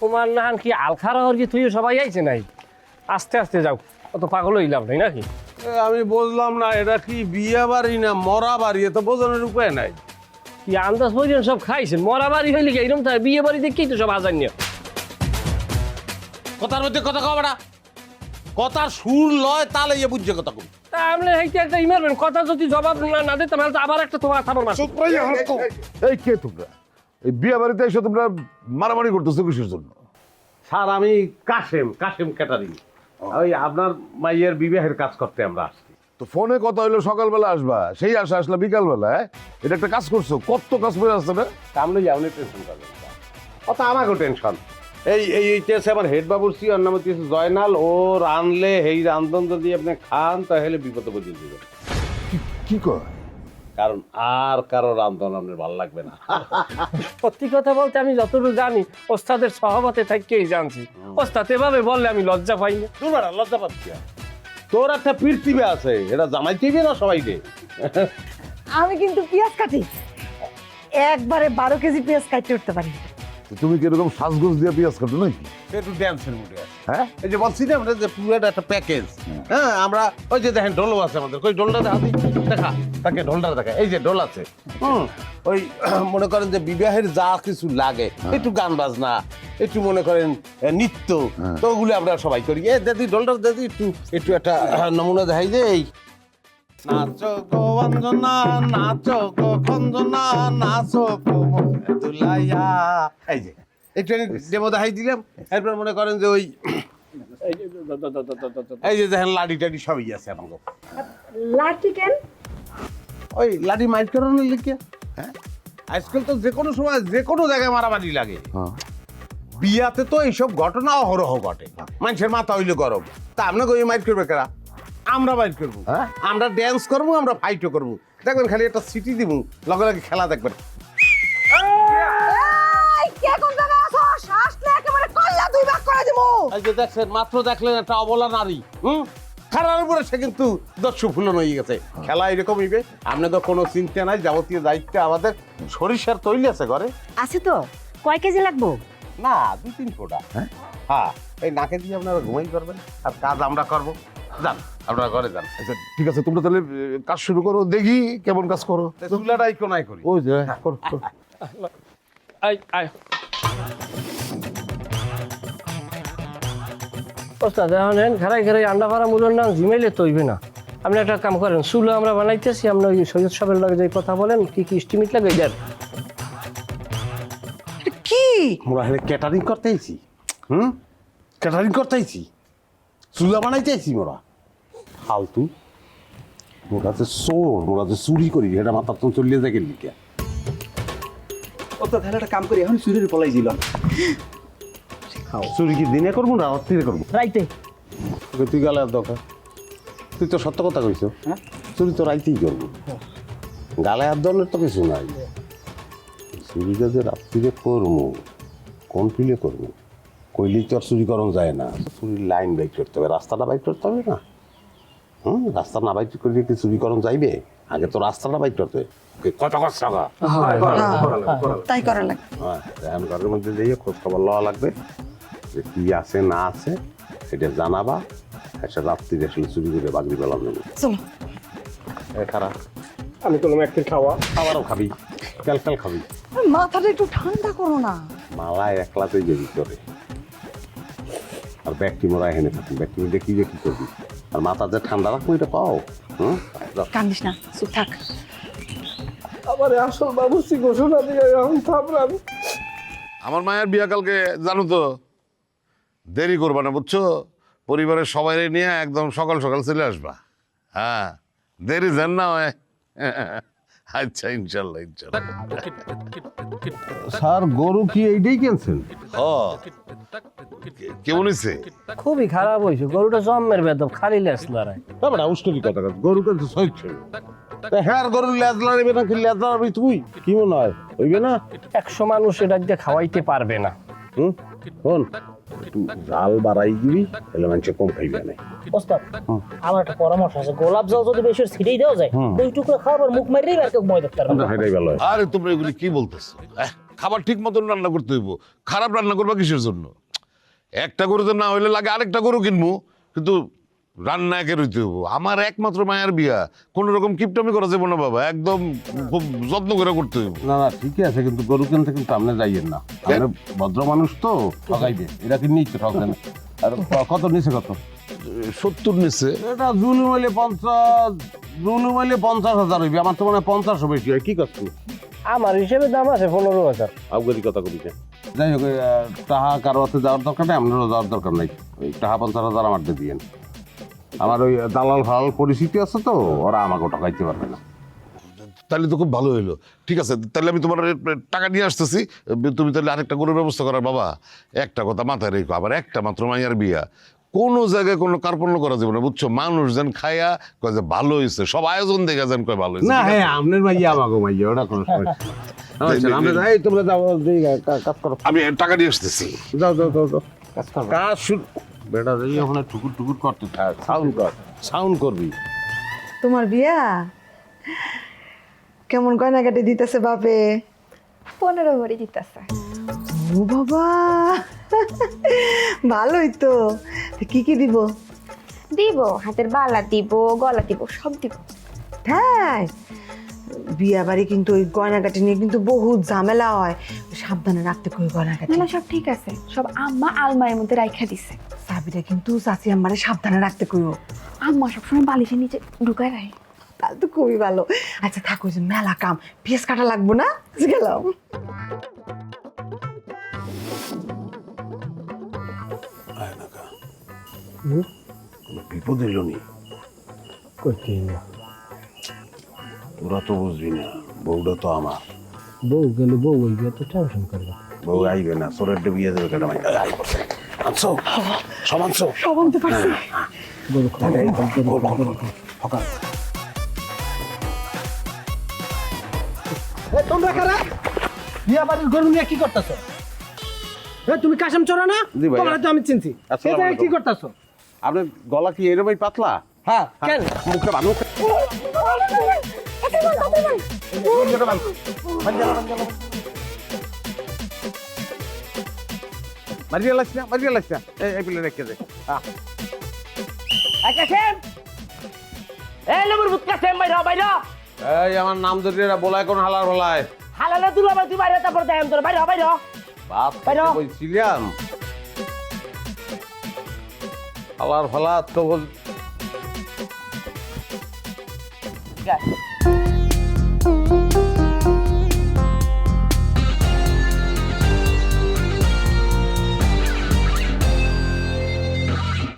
তোমার নাহান কি আলখারা হর কি তুই সবাই আইছে নাই? আস্তে আস্তে যাও, অত পাগল হইলাম নাই নাকি? আমি বুঝলাম না, এটা কি বিয়ে বাড়ি না মরা বাড়ি? এত বোঝানোর উপায় নাই। কি আন্দাজ পর্যন্ত সব খাইছেন? মরা বাড়ি হইলে কি এরকম থাকে? বিয়ে বাড়ি দেখেই তো সব আজান্য। কথার মধ্যে কথা কও বেটা, কথার সুর লয় তালে ইয়ে বুঝছে কথা কম। তা আপনি এইটা একটা ইমারবেন, কথা যদি জবাব না দিতে তাহলে তো আবার একটা তোমার থাপড় মারছে। এই কে তোমরা? এই বিয়ে বাড়িতে এসে তোমরা মারামারি করতেছো কিসের জন্য? স্যার আমি কাশেম ক্যাটারিং, ওই আপনার মাইয়ের বিবাহের কাজ করতে আমরা আসছি। তো ফোনে কথা হইলো সকালবেলা আসবা, সেই আশা আসলা বিকালবেলা। এটা একটা কাজ করছো, কত কাজ করে আসছে না? সামনে যাও না, টেনশন করবেন না। অত আমাকেও টেনশন। এইটা আছে আমার হেড বাবুর সি, ওর নাম হচ্ছে জয়নাল। ও রানলে এই রান্ধন যদি আপনি খান তাহলে বিপদে বুঝিয়ে দিবেন। কি কয়? কারণ আর কারো রান্ধন আপনার ভালো লাগবে না। সত্যি কথা বলতে আমি যতটুকু জানি ওস্তাদের সহবতে থাকতেই জানছি। ওস্তাদ এভাবে বললে আমি লজ্জা পাই না। তোর বেটা লজ্জা পাচ্ছি আর। তোর একটা পৃথিবী আছে, এটা জানাইতেই না সবাইকে। আমি কিন্তু পেঁয়াজ কাটি, একবারে 12 কেজি পেঁয়াজ কাটতে উঠতে পারি। তো তুমি কিরকম সাজগোজ দিয়ে পেঁয়াজ কাটো নাকি? একটু ড্যান্সের মুডে আছে। হ্যাঁ, এই যে বলছি না আমরা যে পুরো একটা প্যাকেজ। হ্যাঁ আমরা ওই যে দেখেন ঢোলও আছে আমাদের, কই ঢোলটা দেখা দিই, দেখা তাকে ঢোলটা দেখা, এই যে ঢোল আছে। ওই মনে করেন যে বিবাহের যা কিছু লাগে, একটু গান বাজনা, একটু মনে করেন নৃত্য, তো ওগুলো আমরা সবাই করি। এ দাদি ঢোলটা দাদি একটু একটু একটা নমুনা দেখাই যে এই নাচো গো অঞ্জনা, নাচো গো খঞ্জনা, নাচো গো দুলাইয়া, এই যে একটু ডেমো দেখাই দিলাম। এরপর মনে করেন যে ওই এই যে দেখেন লাডি টাডি সবই আছে আমাকে। লাঠি কেন? ওই লাডি মাইট করানোর লিখে। হ্যাঁ আজকাল তো যে কোনো সময় যে কোনো জায়গায় মারামারি লাগে। বিয়াতে তো এইসব ঘটনা অহরহ ঘটে, মানুষের মাথা হইলে গরম। তা আপনাকে ওই মাইট করবে কারা? আমরা মাইট করবো, আমরা ড্যান্স করবো, আমরা ফাইটও করবো। দেখবেন খালি একটা সিটি দিব, লগে লগে খেলা দেখবেন। এই কে কোন জায়গায় আছো? আসলে একেবারে কল্লা দুই ভাগ করে দেবো। এই যে দেখছেন, মাত্র দেখলেন একটা অবলা নারী, খারার উপরে সে কিন্তু দস্যু ফুলন হয়ে গেছে। খেলা এরকম হইবে, আপনাদের কোনো চিন্তা নাই। যাবতীয় দায়িত্ব আমাদের। সরিষার তৈরি আছে ঘরে? আছে তো। কয় কেজি লাগবো? না 2-3 ফোঁটা। হ্যাঁ এই নাকে দিয়ে আপনারা ঘুমাই করবেন, আর কাজ আমরা করবো। যান আপনারা ঘরে যান। আচ্ছা ঠিক আছে, তোমরা তাহলে কাজ শুরু করো, দেখি কেমন কাজ করো। চুলাটাই কোনায় করি। ওই যে করো, করো। ওস্তাদ এখন ঘেরাই ঘেরাই আন্ডা ফাড়া মূল্যর নাম ঝিমাইলে তো হইবে না। আপনি একটা কাম করেন, চুলো আমরা বানাইতেছি, আমরা ওই সৈয়দ সাহেবের লগে যাই কথা বলেন, কি কি স্টিমিট লাগে দেন। কি আমরা এখানে ক্যাটারিং করতে আইছি, ক্যাটারিং করতে আইছি, চুলা বানাইতে আইছি। মোরা ফালতু, মোরা যে চোর, মোরা যে চুরি করি, এটা মাথার তো চলিয়ে যায় গেলি কে? ও তো তাহলে একটা কাম করি, এখন চুরির পলাই দিলাম। চুরি কি দিনে করবো না রাত্রিরে করবো? রাইতে তুই গেলে আর দরকার, তুই তো সত্য কথা কইছ। চুরি তো রাইতেই করবো, গালে হাত ধরনের তো কিছু নাই। চুরিটা যে রাত্রিরে করবো, কোন ফিলে করবো? কইলেই তো আর চুরি করণ যায় না। চুরির লাইন বাইক করতে হবে, রাস্তাটা বাইক করতে হবে না। রাস্তা না বাইক করলে কি চুরি করণ যাইবে? আগে তো রাস্তাটা বাইক করতে হবে। কত কষ্ট তাই করা লাগে। হ্যাঁ, এখন ঘরের মধ্যে যাইয়ে খোঁজ খবর লওয়া লাগবে যে কি আছে না আছে, সেটা জানাবা। একটা রাত্রি আসলে চুরি করে বাগড়ি পেলাম নেব। চলো। খারাপ, আমি কোনো একটি খাওয়া খাবারও খাবি, কাল কাল খাবি। মাথাটা একটু ঠান্ডা করো না। মালায় একলাতেই যে ভিতরে, আর ব্যাগটি মোরা এখানে থাকি। ব্যাগটি দেখি যে কি করবি, আর মাথা যে ঠান্ডা রাখবো এটা পাও। কান্দিস না, চুপ থাক। আমার আসল বাবুসি ঘোষণা দিয়ে এখন থামলাম। আমার মায়ের বিয়া কালকে, জানো তো, দেরি করবা না বুঝছো? পরিবারের সবাই নিয়ে একদম সকাল সকাল চলে আসবা। হ্যাঁ, দেরি যেন না হয়। আচ্ছা, ইনশাল্লাহ ইনশাল্লাহ। স্যার গরু কি এইটাই কিনছেন? ও কেমন হয়েছে? খুবই খারাপ হয়েছে, গরুটা জন্মের বেদব, খালি লেস লড়াই। না উস্করি কথা, গরু কিন্তু সইছে। হ্যাঁ গরুর লেজ লড়াইবে না, কি লেজ লড়াবি তুই? কি মনে হয় হইবে না? 100 মানুষ এটা দিয়ে খাওয়াইতে পারবে না। শোন, একটু জাল বাড়াই দিবি, তাহলে মানুষ কম খাইবে না। ওস্তাদ আমার একটা পরামর্শ আছে, গোলাপ জল যদি বেশি ছিটেই দেওয়া যায়, দুই টুকরো খাওয়ার মুখ মারিয়ে আর কেউ মই দেখতে পারবে না। সেটাই ভালো হয়। আরে তোমরা এগুলি কি বলতেছো? খাবার ঠিক মতন রান্না করতে হইব, খারাপ রান্না করবা কিসের জন্য? একটা গরুতে না হইলে লাগে আরেকটা গরু কিনবো, কিন্তু রান্না একের হইতে হইব। আমার একমাত্র মায়ের বিয়া, কোনো রকম কিপটামি করা যাবে না বাবা, একদম খুব যত্ন করে করতে হইব। না না ঠিকই আছে, কিন্তু গরু কিনতে কিন্তু আপনি যাইয়েন না, আপনি ভদ্র মানুষ তো, ঠকাইবে। এটা কি নিচ্ছে ঠকবেন? আর কত নিচে কত? 70 নিচ্ছে। এটা জুলুম হইলে 50,000 হইবে, আমার তো মনে হয় 50 বেশি হয়। কি করছি আমার হিসেবে দাম আছে 15,000। আবগারি কথা কবিছে। যাই হোক, টাহা কারো হাতে যাওয়ার দরকার নেই, আপনারও যাওয়ার দরকার নাই। ওই টাহা 50,000 আমার দিয়ে দিয়েন। আমার ওই দালাল ফালাল পরিস্থিতি আছে তো, ওরা আমাকে ঠকাইতে পারবে না। তাহলে তো খুব ভালো হইলো। ঠিক আছে, তাহলে আমি তোমার টাকা নিয়ে আসতেছি, তুমি তাহলে আরেকটা গরুর ব্যবস্থা করার। বাবা একটা কথা মাথায় রেখো, আবার একটা মাত্র মাইয়ার বিয়া, কোনো জায়গায় কোনো কার্পণ্য করা যাবে না, বুঝছো? মানুষ যেন খায়া কয় যে ভালো হয়েছে, সব আয়োজন দেখা যেন কয় ভালো হয়েছে। না হ্যাঁ, আপনার মাইয়া আমাকে মাইয়া, ওটা কোনো সমস্যা না। আচ্ছা, আমরা যাই, তোমরা যাও, কাজ করো। আমি টাকা নিয়ে আসতেছি। যাও যাও যাও যাও, কাজ শুরু। বেটা যাই ওখানে ঠুকুর ঠুকুর করতে থাক, সাউন্ড কর, সাউন্ড করবি। তোমার বিয়া কেমন গয়নাগাটি দিতেছে বাপে? 15 ভরি দিতেছে। ও বাবা, ভালোই তো। তা কি কি দিব? দিব হাতের বালা দিব, গলা দিব, সব দিব। হ্যাঁ, বিয়া বাড়ি কিন্তু ওই গয়নাগাটি নিয়ে কিন্তু বহুত ঝামেলা হয়, সাবধানে রাখতে কই গয়নাগাটি। না না, সব ঠিক আছে, সব আম্মা আলমারির মধ্যে রাইখা দিছে। চাবিটা কিন্তু চাচি আমারে সাবধানে রাখতে কইও। আম্মা সবসময় বালিশের নিচে ঢুকায় রাখে। তাহলে তো খুবই ভালো। আচ্ছা থাকো, যে মেলা কাম, পিস কাটা লাগবো না, গেলাম। বিপদ এলো নি, করতে না, ওরা তো বুঝবি না, বউটা তো আমার। বউ গেলে বউ ওই গিয়ে তো টেনশন করবে। বউ আইবে না, সোরের ডে বিয়ে দেবে কেন? আনছো সব আনছো, সব আনতে পারছি। তোমরা কারা? বিয়া বাড়ির গরু নিয়ে কি করতেছো? তুমি কাশেম চোরা না? জি ভাই। তোমরা তো আমি চিনছি। আসসালামু এটা কি আলাইকুম। করতেছো? আপনার গলা কি এরকমই পাতলা? হ্যাঁ, কেন? মুখটা ভালো মারিয়া লাগছে না, মারিয়া লাগছে না। এই পিলে রেখে দে। কাশেম, এই লেবুর ভূত কাশেম, বাইরা বাইরা। এই আমার নাম ধরে এরা বলায় কোন হালার বলায়? হালালে দুলাবা তুই বাইরে, তারপর দেখাম তোর। বাইরা বাইরা। বাপ বাইরো। বলছিলাম হালার ফালা তো গাছ।